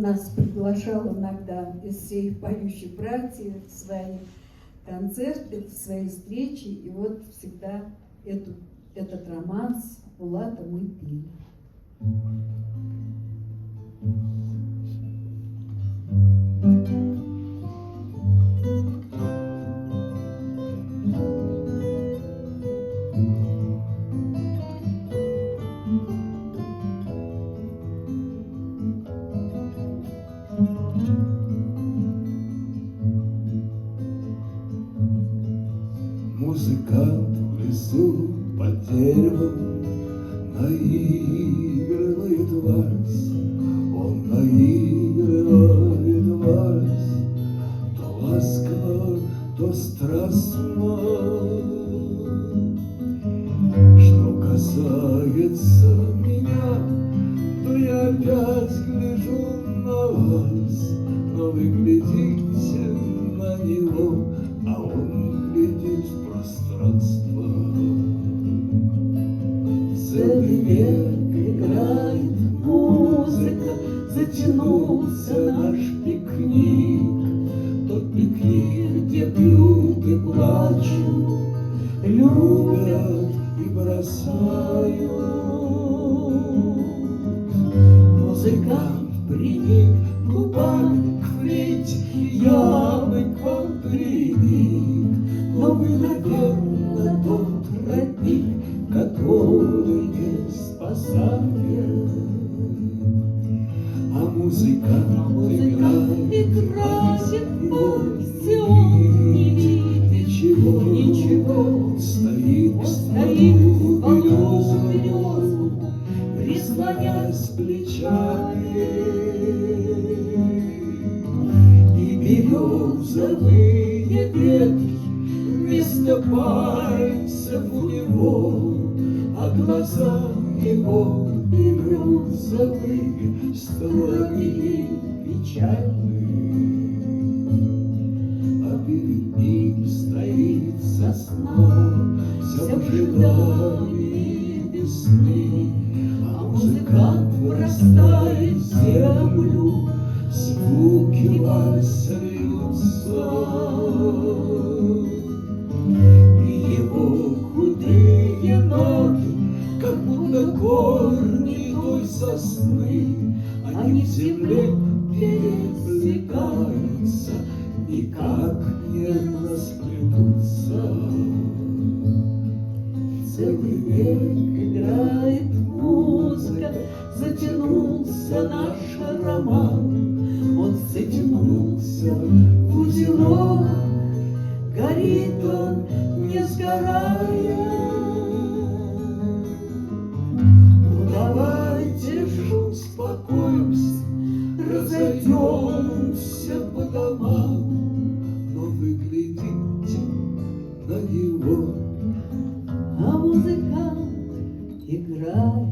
Нас приглашал иногда из всей поющей братьев в свои концерты, в свои встречи. И вот всегда этот романс Булата мы пели. Музыкант в лесу под деревом наигрывает вальс. Он наигрывает вальс, то ласково, то страстно. Что касается меня, то я опять гляжу на вас, но вы глядите на него, а он глядит в пространство. Целый век играет музыка, затянулся наш пикник. Тот пикник, где пьют и плачут, любят и бросают. Музыкант приник губами к флейте, я бы к вам приник. Но вы, наверное, тот родник, который не спасает. А музыкант играет, вовсе он не видит ничего. Он стоит в стволу березу, прислонясь плечами. И березовые ветки вместо пальцев у него, а глаза его березовые, строгие, печальные. А перед ним стоит сосна, все в ожидании весны. А музыкант вырастает в землю, звуки вальса льются. И его худые ноги, как будто корни той сосны, они в земле переплетаются, никак не расплетутся. Целый век играет музыка, затянулся наш роман. Он затянулся в узелок, горит он, не сгорая. Ну давайте же успокоимся, разойдемся по домам. Но вы глядите на него, а музыкант играет.